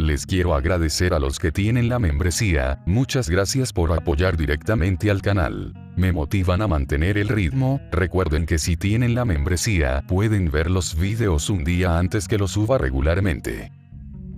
Les quiero agradecer a los que tienen la membresía, muchas gracias por apoyar directamente al canal. Me motivan a mantener el ritmo. Recuerden que si tienen la membresía, pueden ver los videos un día antes que los suba regularmente.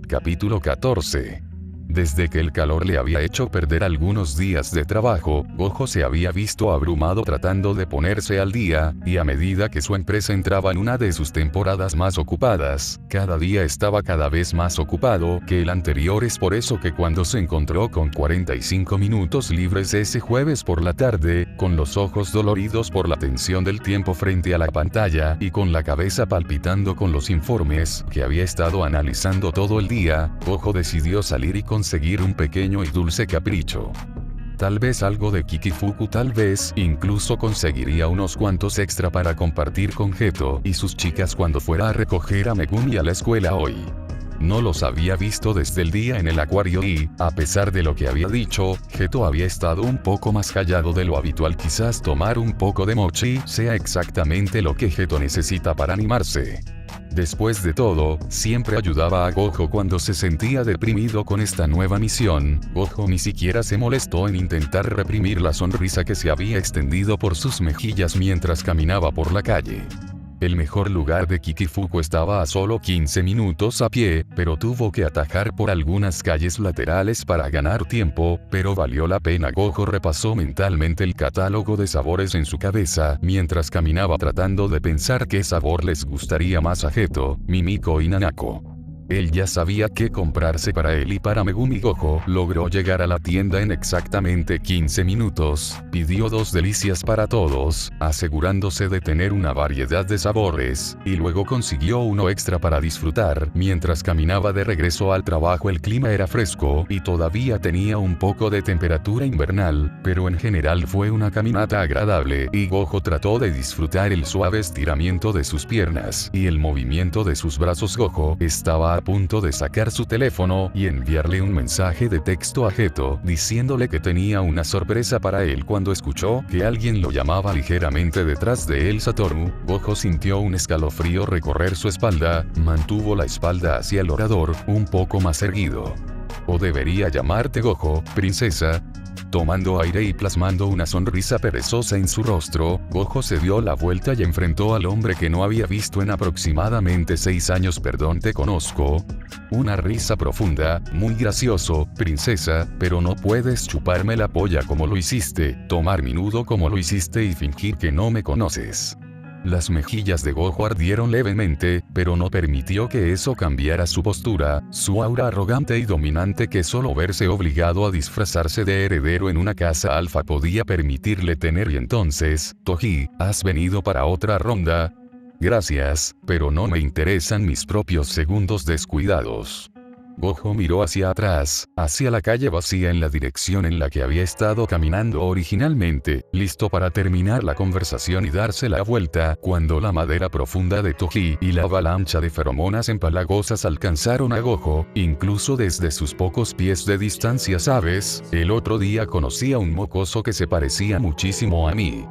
Capítulo 14. Desde que el calor le había hecho perder algunos días de trabajo, Gojo se había visto abrumado tratando de ponerse al día, y a medida que su empresa entraba en una de sus temporadas más ocupadas, cada día estaba cada vez más ocupado que el anterior. Es por eso que cuando se encontró con 45 minutos libres ese jueves por la tarde, con los ojos doloridos por la tensión del tiempo frente a la pantalla y con la cabeza palpitando con los informes que había estado analizando todo el día, Gojo decidió salir y conseguir un pequeño y dulce capricho. Tal vez algo de Kikifuku, tal vez incluso conseguiría unos cuantos extra para compartir con Geto y sus chicas cuando fuera a recoger a Megumi a la escuela hoy. No los había visto desde el día en el acuario y, a pesar de lo que había dicho, Geto había estado un poco más callado de lo habitual. Quizás tomar un poco de mochi sea exactamente lo que Geto necesita para animarse. Después de todo, siempre ayudaba a Gojo cuando se sentía deprimido. Con esta nueva misión, Gojo ni siquiera se molestó en intentar reprimir la sonrisa que se había extendido por sus mejillas mientras caminaba por la calle. El mejor lugar de Kikifuku estaba a solo 15 minutos a pie, pero tuvo que atajar por algunas calles laterales para ganar tiempo, pero valió la pena. Gojo repasó mentalmente el catálogo de sabores en su cabeza mientras caminaba tratando de pensar qué sabor les gustaría más a Geto, Mimiko y Nanako. Él ya sabía qué comprarse para él y para Megumi. Gojo logró llegar a la tienda en exactamente 15 minutos, pidió 2 delicias para todos, asegurándose de tener una variedad de sabores, y luego consiguió uno extra para disfrutar. Mientras caminaba de regreso al trabajo, el clima era fresco y todavía tenía un poco de temperatura invernal, pero en general fue una caminata agradable y Gojo trató de disfrutar el suave estiramiento de sus piernas y el movimiento de sus brazos. Gojo estaba a punto de sacar su teléfono y enviarle un mensaje de texto a Geto diciéndole que tenía una sorpresa para él cuando escuchó que alguien lo llamaba ligeramente detrás de él. Satoru. Gojo sintió un escalofrío recorrer su espalda, mantuvo la espalda hacia el orador, un poco más erguido. ¿O debería llamarte Gojo, princesa? Tomando aire y plasmando una sonrisa perezosa en su rostro, Gojo se dio la vuelta y enfrentó al hombre que no había visto en aproximadamente 6 años. Perdón, te conozco. Una risa profunda, muy gracioso, princesa, pero no puedes chuparme la polla como lo hiciste, tomar mi nudo como lo hiciste y fingir que no me conoces. Las mejillas de Gojo ardieron levemente, pero no permitió que eso cambiara su postura, su aura arrogante y dominante que solo verse obligado a disfrazarse de heredero en una casa alfa podía permitirle tener. Y entonces, Toji, ¿has venido para otra ronda? Gracias, pero no me interesan mis propios segundos descuidados. Gojo miró hacia atrás, hacia la calle vacía en la dirección en la que había estado caminando originalmente, listo para terminar la conversación y darse la vuelta, cuando la madera profunda de Toji y la avalancha de feromonas empalagosas alcanzaron a Gojo, incluso desde sus pocos pies de distancia. ¿Sabes? El otro día conocí a un mocoso que se parecía muchísimo a mí.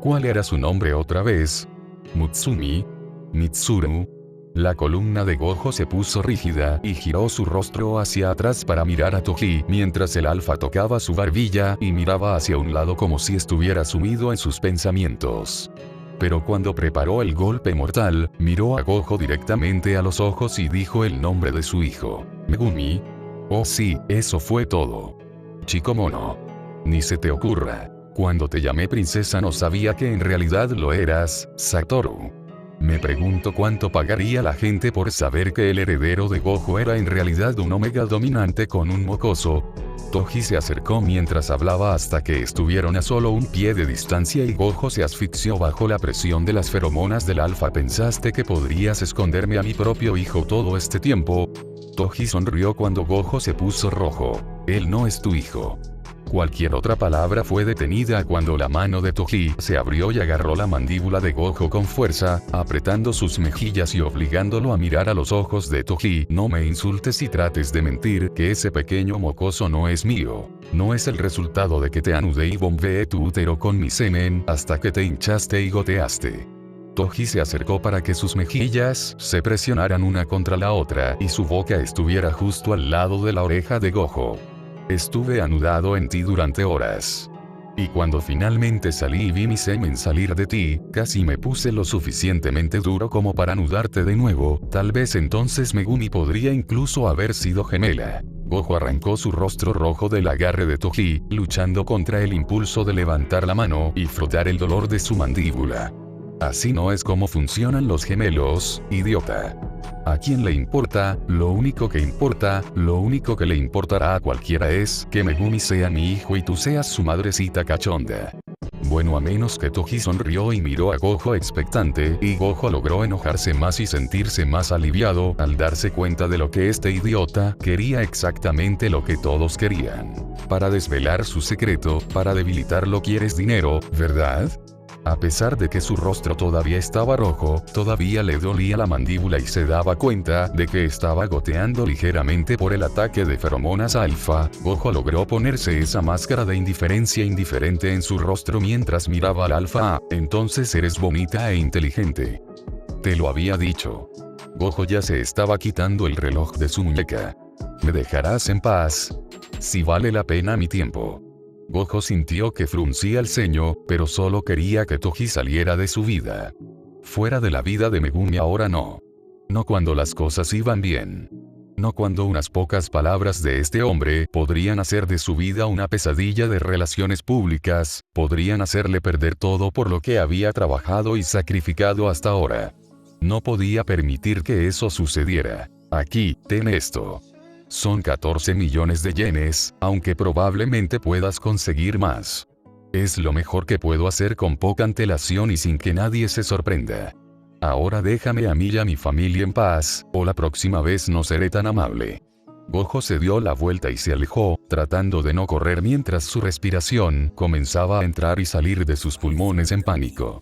¿Cuál era su nombre otra vez? Mutsumi. Mitsuru. La columna de Gojo se puso rígida y giró su rostro hacia atrás para mirar a Toji mientras el alfa tocaba su barbilla y miraba hacia un lado como si estuviera sumido en sus pensamientos. Pero cuando preparó el golpe mortal, miró a Gojo directamente a los ojos y dijo el nombre de su hijo. Megumi. Oh sí, eso fue todo. Chico mono. Ni se te ocurra. Cuando te llamé princesa no sabía que en realidad lo eras, Satoru. Me pregunto cuánto pagaría la gente por saber que el heredero de Gojo era en realidad un omega dominante con un mocoso. Toji se acercó mientras hablaba hasta que estuvieron a solo un pie de distancia y Gojo se asfixió bajo la presión de las feromonas del alfa. ¿Pensaste que podrías esconderme a mi propio hijo todo este tiempo? Toji sonrió cuando Gojo se puso rojo. Él no es tu hijo. Cualquier otra palabra fue detenida cuando la mano de Toji se abrió y agarró la mandíbula de Gojo con fuerza, apretando sus mejillas y obligándolo a mirar a los ojos de Toji. No me insultes y trates de mentir que ese pequeño mocoso no es mío. No es el resultado de que te anudé y bombeé tu útero con mi semen hasta que te hinchaste y goteaste. Toji se acercó para que sus mejillas se presionaran una contra la otra y su boca estuviera justo al lado de la oreja de Gojo. Estuve anudado en ti durante horas. Y cuando finalmente salí y vi mi semen salir de ti, casi me puse lo suficientemente duro como para anudarte de nuevo, tal vez entonces Megumi podría incluso haber sido gemela. Gojo arrancó su rostro rojo del agarre de Toji, luchando contra el impulso de levantar la mano y frotar el dolor de su mandíbula. Así no es como funcionan los gemelos, idiota. ¿A quién le importa? Lo único que le importará a cualquiera es que Megumi sea mi hijo y tú seas su madrecita cachonda. Bueno, a menos que Toji sonrió y miró a Gojo expectante, y Gojo logró enojarse más y sentirse más aliviado al darse cuenta de lo que este idiota quería exactamente lo que todos querían. Para desvelar su secreto, para debilitarlo quieres dinero, ¿verdad? A pesar de que su rostro todavía estaba rojo, todavía le dolía la mandíbula y se daba cuenta de que estaba goteando ligeramente por el ataque de feromonas alfa, Gojo logró ponerse esa máscara de indiferencia indiferente en su rostro mientras miraba al alfa. Entonces eres bonita e inteligente. Te lo había dicho. Gojo ya se estaba quitando el reloj de su muñeca. ¿Me dejarás en paz? Si vale la pena mi tiempo. Gojo sintió que fruncía el ceño, pero solo quería que Toji saliera de su vida. Fuera de la vida de Megumi ahora no. No cuando las cosas iban bien. No cuando unas pocas palabras de este hombre podrían hacer de su vida una pesadilla de relaciones públicas, podrían hacerle perder todo por lo que había trabajado y sacrificado hasta ahora. No podía permitir que eso sucediera. Aquí, ten esto. Son 14 millones de yenes, aunque probablemente puedas conseguir más. Es lo mejor que puedo hacer con poca antelación y sin que nadie se sorprenda. Ahora déjame a mí y a mi familia en paz, o la próxima vez no seré tan amable. Gojo se dio la vuelta y se alejó, tratando de no correr mientras su respiración comenzaba a entrar y salir de sus pulmones en pánico.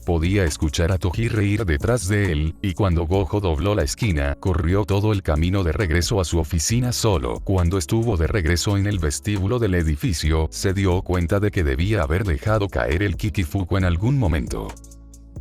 Podía escuchar a Toji reír detrás de él, y cuando Gojo dobló la esquina, corrió todo el camino de regreso a su oficina solo. Cuando estuvo de regreso en el vestíbulo del edificio, se dio cuenta de que debía haber dejado caer el Kikifuku en algún momento.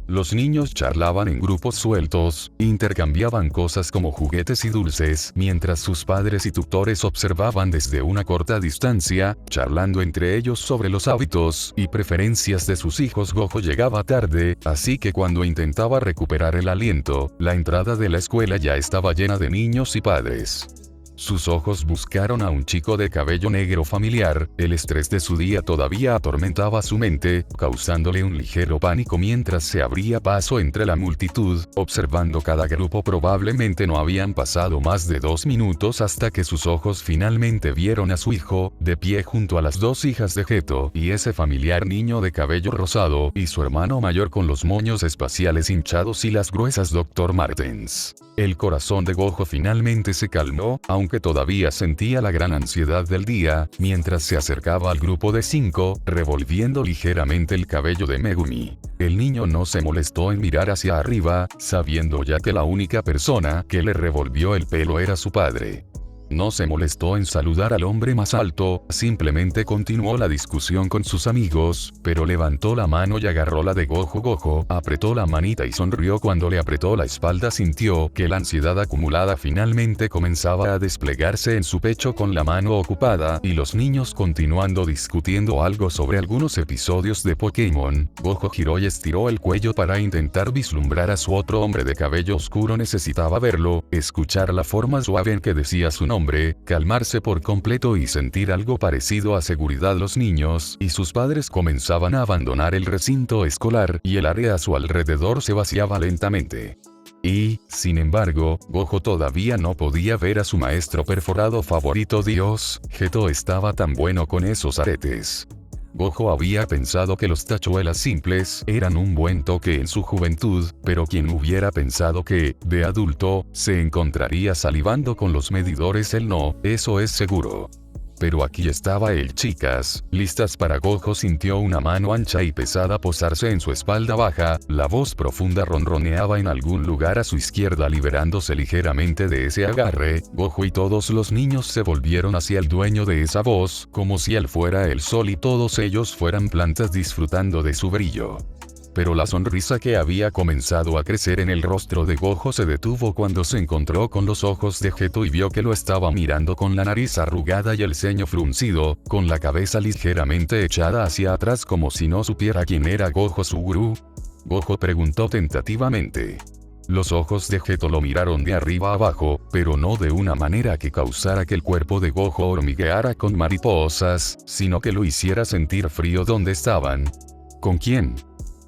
Los niños charlaban en grupos sueltos, intercambiaban cosas como juguetes y dulces, mientras sus padres y tutores observaban desde una corta distancia, charlando entre ellos sobre los hábitos y preferencias de sus hijos. Gojo llegaba tarde, así que cuando intentaba recuperar el aliento, la entrada de la escuela ya estaba llena de niños y padres. Sus ojos buscaron a un chico de cabello negro familiar, el estrés de su día todavía atormentaba su mente, causándole un ligero pánico mientras se abría paso entre la multitud, observando cada grupo. Probablemente no habían pasado más de 2 minutos hasta que sus ojos finalmente vieron a su hijo, de pie junto a las 2 hijas de Geto, y ese familiar niño de cabello rosado, y su hermano mayor con los moños espaciales hinchados y las gruesas Dr. Martens. El corazón de Gojo finalmente se calmó, aunque todavía sentía la gran ansiedad del día, mientras se acercaba al grupo de 5, revolviendo ligeramente el cabello de Megumi. El niño no se molestó en mirar hacia arriba, sabiendo ya que la única persona que le revolvió el pelo era su padre. No se molestó en saludar al hombre más alto, simplemente continuó la discusión con sus amigos, pero levantó la mano y agarró la de Gojo. Gojo apretó la manita y sonrió cuando le apretó la espalda. Sintió que la ansiedad acumulada finalmente comenzaba a desplegarse en su pecho con la mano ocupada, y los niños continuando discutiendo algo sobre algunos episodios de Pokémon. Gojo giró y estiró el cuello para intentar vislumbrar a su otro hombre de cabello oscuro. Necesitaba verlo, escuchar la forma suave en que decía su nombre, calmarse por completo y sentir algo parecido a seguridad. Los niños y sus padres comenzaban a abandonar el recinto escolar, y el área a su alrededor se vaciaba lentamente. Y, sin embargo, Gojo todavía no podía ver a su maestro perforado favorito. Dios, Geto estaba tan bueno con esos aretes. Gojo había pensado que los tachuelas simples eran un buen toque en su juventud, pero quien hubiera pensado que, de adulto, se encontraría salivando con los medidores. Él no, eso es seguro. Pero aquí estaba él. Chicas, listas para Gojo. Sintió una mano ancha y pesada posarse en su espalda baja, la voz profunda ronroneaba en algún lugar a su izquierda, liberándose ligeramente de ese agarre. Gojo y todos los niños se volvieron hacia el dueño de esa voz, como si él fuera el sol y todos ellos fueran plantas disfrutando de su brillo. pero la sonrisa que había comenzado a crecer en el rostro de Gojo se detuvo cuando se encontró con los ojos de Geto y vio que lo estaba mirando con la nariz arrugada y el ceño fruncido, con la cabeza ligeramente echada hacia atrás como si no supiera quién era Gojo Suguru. Gojo preguntó tentativamente. Los ojos de Geto lo miraron de arriba abajo, pero no de una manera que causara que el cuerpo de Gojo hormigueara con mariposas, sino que lo hiciera sentir frío donde estaban. ¿Con quién?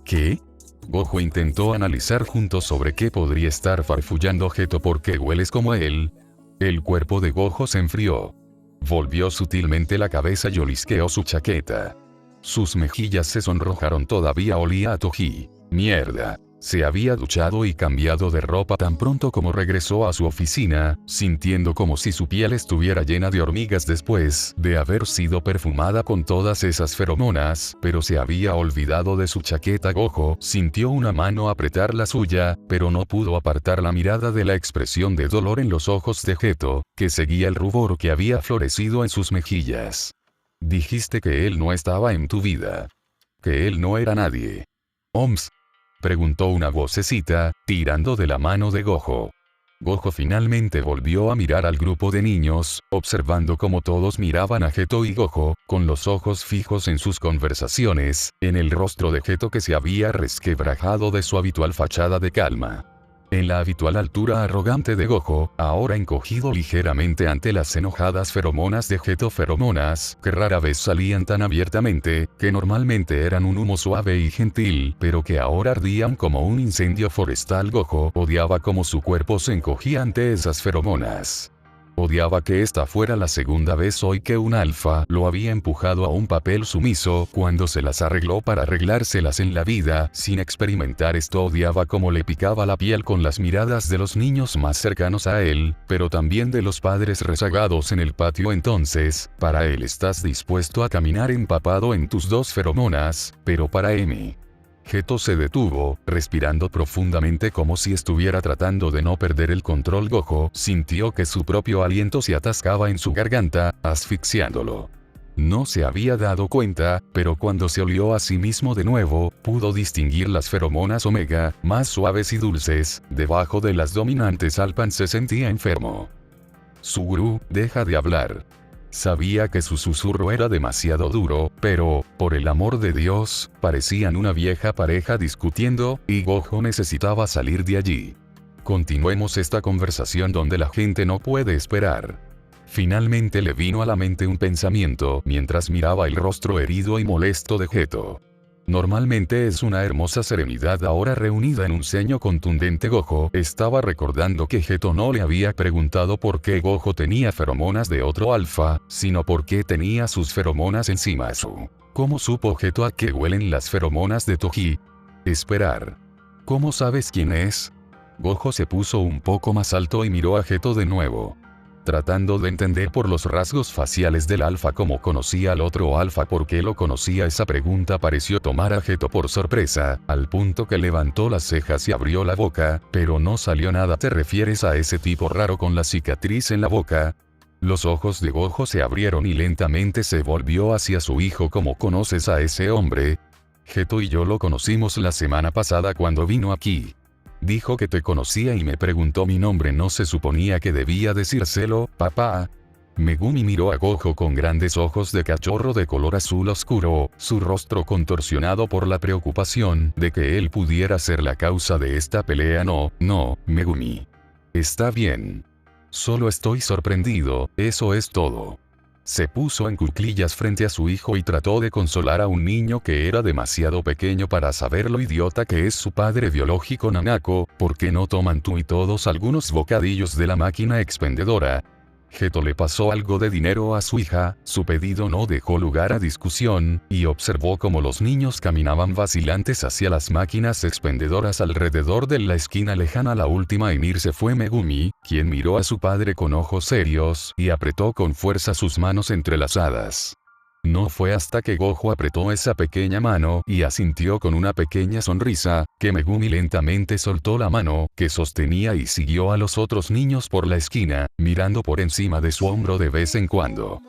¿Qué? Gojo intentó analizar juntos sobre qué podría estar farfullando Geto. ¿Por qué hueles como él? El cuerpo de Gojo se enfrió. Volvió sutilmente la cabeza y olisqueó su chaqueta. Sus mejillas se sonrojaron. Todavía olía a Toji. Mierda. Se había duchado y cambiado de ropa tan pronto como regresó a su oficina, sintiendo como si su piel estuviera llena de hormigas después de haber sido perfumada con todas esas feromonas, pero se había olvidado de su chaqueta. Gojo sintió una mano apretar la suya, pero no pudo apartar la mirada de la expresión de dolor en los ojos de Geto, que seguía el rubor que había florecido en sus mejillas. Dijiste que él no estaba en tu vida. Que él no era nadie. Oms. Preguntó una vocecita, tirando de la mano de Gojo. Gojo finalmente volvió a mirar al grupo de niños, observando cómo todos miraban a Geto y Gojo, con los ojos fijos en sus conversaciones, en el rostro de Geto que se había resquebrajado de su habitual fachada de calma. En la habitual altura arrogante de Gojo, ahora encogido ligeramente ante las enojadas feromonas de Geto, feromonas que rara vez salían tan abiertamente, que normalmente eran un humo suave y gentil, pero que ahora ardían como un incendio forestal. Gojo odiaba cómo su cuerpo se encogía ante esas feromonas. Odiaba que esta fuera la segunda vez hoy que un alfa lo había empujado a un papel sumiso cuando se las arregló para arreglárselas en la vida sin experimentar esto. Odiaba cómo le picaba la piel con las miradas de los niños más cercanos a él, pero también de los padres rezagados en el patio. Entonces, para él estás dispuesto a caminar empapado en tus dos feromonas, pero para M. Geto se detuvo, respirando profundamente como si estuviera tratando de no perder el control. Gojo sintió que su propio aliento se atascaba en su garganta, asfixiándolo. No se había dado cuenta, pero cuando se olió a sí mismo de nuevo, pudo distinguir las feromonas omega, más suaves y dulces, debajo de las dominantes. Alpan se sentía enfermo. Suguru, deja de hablar. Sabía que su susurro era demasiado duro, pero, por el amor de Dios, parecían una vieja pareja discutiendo, y Gojo necesitaba salir de allí. Continuemos esta conversación donde la gente no puede esperar. Finalmente le vino a la mente un pensamiento mientras miraba el rostro herido y molesto de Geto. Normalmente es una hermosa serenidad ahora reunida en un ceño contundente. Gojo estaba recordando que Geto no le había preguntado por qué Gojo tenía feromonas de otro alfa, sino por qué tenía sus feromonas encima su. ¿Cómo supo Geto a qué huelen las feromonas de Toji? Esperar. ¿Cómo sabes quién es? Gojo se puso un poco más alto y miró a Geto de nuevo. Tratando de entender por los rasgos faciales del alfa cómo conocía al otro alfa. ¿Por qué lo conocía? Esa pregunta pareció tomar a Geto por sorpresa, al punto que levantó las cejas y abrió la boca, pero no salió nada. ¿Te refieres a ese tipo raro con la cicatriz en la boca? Los ojos de Gojo se abrieron y lentamente se volvió hacia su hijo. ¿Cómo conoces a ese hombre? Geto y yo lo conocimos la semana pasada cuando vino aquí. Dijo que te conocía y me preguntó mi nombre. ¿No se suponía que debía decírselo, papá? Megumi miró a Gojo con grandes ojos de cachorro de color azul oscuro, su rostro contorsionado por la preocupación de que él pudiera ser la causa de esta pelea. No, Megumi. Está bien. Solo estoy sorprendido, eso es todo. Se puso en cuclillas frente a su hijo y trató de consolar a un niño que era demasiado pequeño para saber lo idiota que es su padre biológico. Nanako, ¿por qué no toman tú y todos algunos bocadillos de la máquina expendedora? Geto le pasó algo de dinero a su hija, su pedido no dejó lugar a discusión, y observó cómo los niños caminaban vacilantes hacia las máquinas expendedoras alrededor de la esquina lejana. La última en irse fue Megumi, quien miró a su padre con ojos serios y apretó con fuerza sus manos entrelazadas. No fue hasta que Gojo apretó esa pequeña mano y asintió con una pequeña sonrisa, que Megumi lentamente soltó la mano que sostenía y siguió a los otros niños por la esquina, mirando por encima de su hombro de vez en cuando.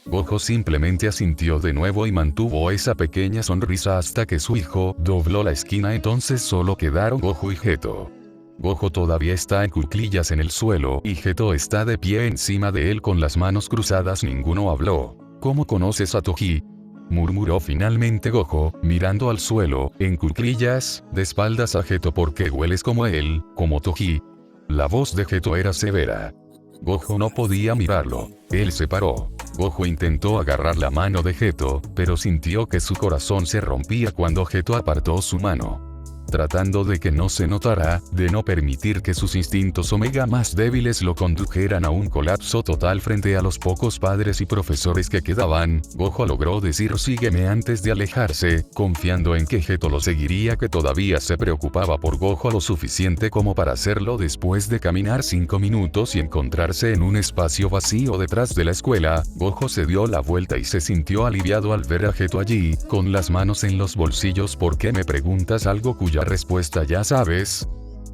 Gojo simplemente asintió de nuevo y mantuvo esa pequeña sonrisa hasta que su hijo dobló la esquina. Entonces solo quedaron Gojo y Geto. Gojo todavía está en cuclillas en el suelo y Geto está de pie encima de él con las manos cruzadas. Ninguno habló. ¿Cómo conoces a Toji?, murmuró finalmente Gojo, mirando al suelo, en cuclillas, de espaldas a Geto. ¿Porque hueles como él, como Toji? La voz de Geto era severa. Gojo no podía mirarlo. Él se paró. Gojo intentó agarrar la mano de Geto, pero sintió que su corazón se rompía cuando Geto apartó su mano. Tratando de que no se notara, de no permitir que sus instintos omega más débiles lo condujeran a un colapso total frente a los pocos padres y profesores que quedaban, Gojo logró decir sígueme antes de alejarse, confiando en que Geto lo seguiría, que todavía se preocupaba por Gojo lo suficiente como para hacerlo. Después de caminar 5 minutos y encontrarse en un espacio vacío detrás de la escuela, Gojo se dio la vuelta y se sintió aliviado al ver a Geto allí, con las manos en los bolsillos. ¿Por qué me preguntas algo cuya respuesta ya sabes?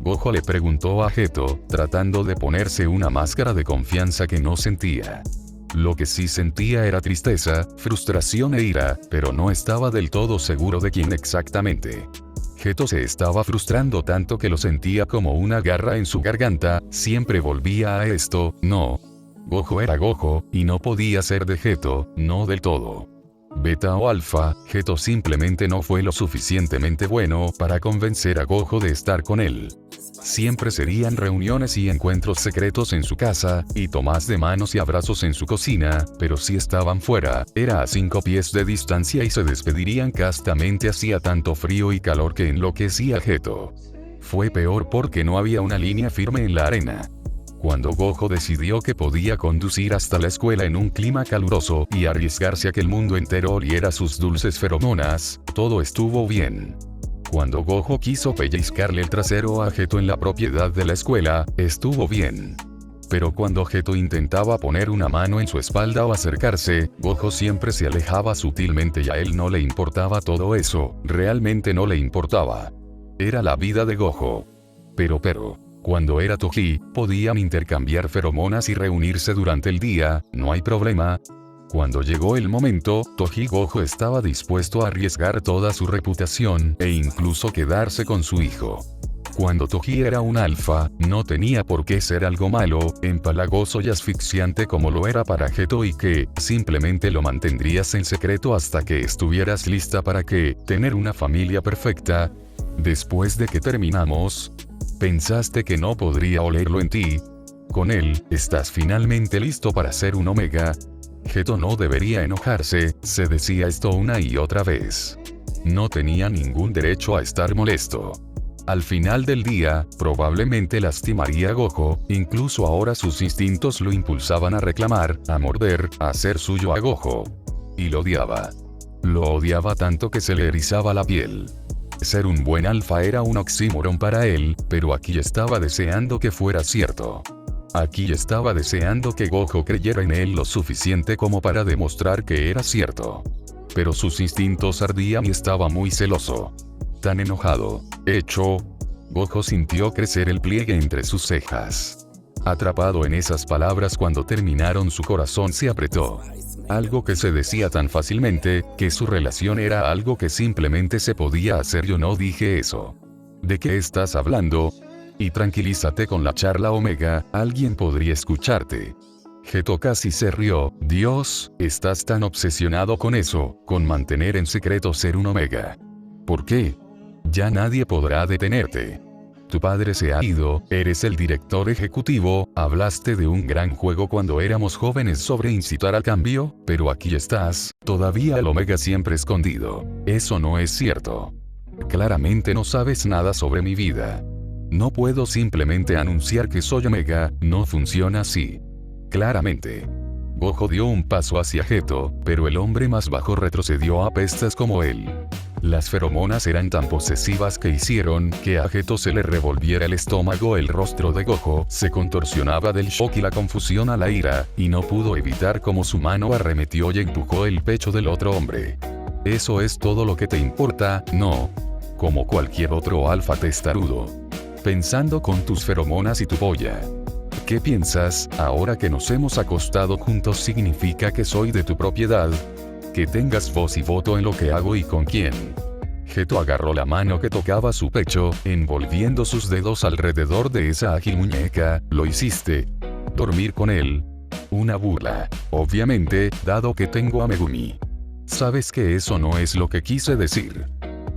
Gojo le preguntó a Geto, tratando de ponerse una máscara de confianza que no sentía. Lo que sí sentía era tristeza, frustración e ira, pero no estaba del todo seguro de quién exactamente. Geto se estaba frustrando tanto que lo sentía como una garra en su garganta. Siempre volvía a esto, no. Gojo era Gojo, y no podía ser de Geto, no del todo. Beta o alfa, Geto simplemente no fue lo suficientemente bueno para convencer a Gojo de estar con él. Siempre serían reuniones y encuentros secretos en su casa, y tomas de manos y abrazos en su cocina, pero si estaban fuera, era a 5 pies de distancia y se despedirían castamente. Hacía tanto frío y calor que enloquecía a Geto. Fue peor porque no había una línea firme en la arena. Cuando Gojo decidió que podía conducir hasta la escuela en un clima caluroso y arriesgarse a que el mundo entero oliera sus dulces feromonas, todo estuvo bien. Cuando Gojo quiso pellizcarle el trasero a Geto en la propiedad de la escuela, estuvo bien. Pero cuando Geto intentaba poner una mano en su espalda o acercarse, Gojo siempre se alejaba sutilmente y a él no le importaba todo eso, realmente no le importaba. Era la vida de Gojo. Pero, cuando era Toji, podían intercambiar feromonas y reunirse durante el día, no hay problema. Cuando llegó el momento, Toji Gojo estaba dispuesto a arriesgar toda su reputación, e incluso quedarse con su hijo. Cuando Toji era un alfa, no tenía por qué ser algo malo, empalagoso y asfixiante como lo era para Geto, y que, simplemente lo mantendrías en secreto hasta que estuvieras lista para tener una familia perfecta. Después de que terminamos, ¿pensaste que no podría olerlo en ti? Con él, ¿estás finalmente listo para ser un omega? Geto no debería enojarse, se decía esto una y otra vez. No tenía ningún derecho a estar molesto. Al final del día, probablemente lastimaría a Gojo, incluso ahora sus instintos lo impulsaban a reclamar, a morder, a hacer suyo a Gojo. Y lo odiaba. Lo odiaba tanto que se le erizaba la piel. Ser un buen alfa era un oxímoron para él, pero aquí estaba deseando que fuera cierto. Aquí estaba deseando que Gojo creyera en él lo suficiente como para demostrar que era cierto. Pero sus instintos ardían y estaba muy celoso. Tan enojado. Gojo sintió crecer el pliegue entre sus cejas. Atrapado en esas palabras, cuando terminaron su corazón se apretó. Algo que se decía tan fácilmente, que su relación era algo que simplemente se podía hacer. Yo no dije eso. ¿De qué estás hablando? Y tranquilízate con la charla omega, alguien podría escucharte. Geto casi se rió. Dios, estás tan obsesionado con eso, con mantener en secreto ser un omega. ¿Por qué? Ya nadie podrá detenerte. Tu padre se ha ido, eres el director ejecutivo, hablaste de un gran juego cuando éramos jóvenes sobre incitar al cambio, pero aquí estás, todavía el omega siempre escondido. Eso no es cierto. Claramente no sabes nada sobre mi vida. No puedo simplemente anunciar que soy omega, no funciona así. Claramente. Gojo dio un paso hacia Geto, pero el hombre más bajo retrocedió a pestas como él. Las feromonas eran tan posesivas que hicieron que a Geto se le revolviera el estómago. El rostro de Gojo se contorsionaba del shock y la confusión a la ira, y no pudo evitar cómo su mano arremetió y empujó el pecho del otro hombre. ¿Eso es todo lo que te importa? No. Como cualquier otro alfa testarudo. Pensando con tus feromonas y tu polla. ¿Qué piensas? Ahora que nos hemos acostado juntos significa que soy de tu propiedad. Que tengas voz y voto en lo que hago y con quién. Geto agarró la mano que tocaba su pecho, envolviendo sus dedos alrededor de esa ágil muñeca. ¿Lo hiciste? ¿Dormir con él? Una burla. Obviamente, dado que tengo a Megumi. Sabes que eso no es lo que quise decir.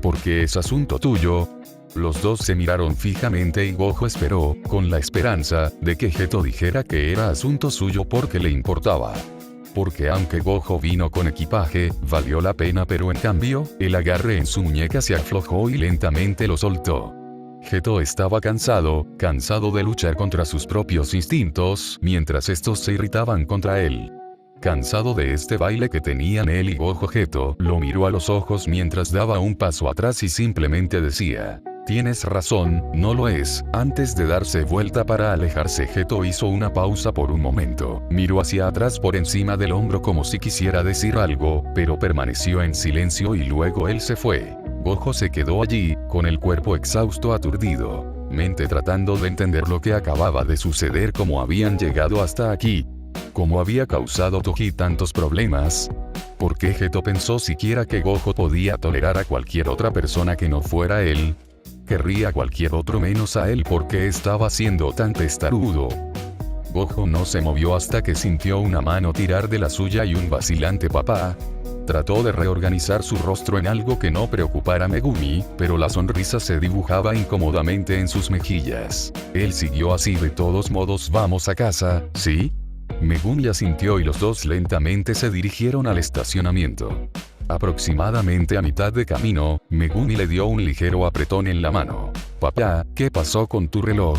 Porque es asunto tuyo. Los dos se miraron fijamente y Gojo esperó, con la esperanza, de que Geto dijera que era asunto suyo porque le importaba. Porque aunque Gojo vino con equipaje, valió la pena, pero en cambio, el agarre en su muñeca se aflojó y lentamente lo soltó. Geto estaba cansado de luchar contra sus propios instintos, mientras estos se irritaban contra él. Cansado de este baile que tenían él y Gojo, Geto lo miró a los ojos mientras daba un paso atrás y simplemente decía: tienes razón, no lo es. Antes de darse vuelta para alejarse, Geto hizo una pausa por un momento. Miró hacia atrás por encima del hombro como si quisiera decir algo, pero permaneció en silencio y luego él se fue. Gojo se quedó allí, con el cuerpo exhausto, aturdido, mente tratando de entender lo que acababa de suceder, cómo habían llegado hasta aquí. ¿Cómo había causado Toji tantos problemas? ¿Por qué Geto pensó siquiera que Gojo podía tolerar a cualquier otra persona que no fuera él? Querría a cualquier otro menos a él porque estaba siendo tan testarudo. Gojo no se movió hasta que sintió una mano tirar de la suya y un vacilante papá. Trató de reorganizar su rostro en algo que no preocupara a Megumi, pero la sonrisa se dibujaba incómodamente en sus mejillas. Él siguió así: de todos modos vamos a casa, ¿sí? Megumi asintió y los dos lentamente se dirigieron al estacionamiento. Aproximadamente a mitad de camino, Megumi le dio un ligero apretón en la mano. Papá, ¿qué pasó con tu reloj?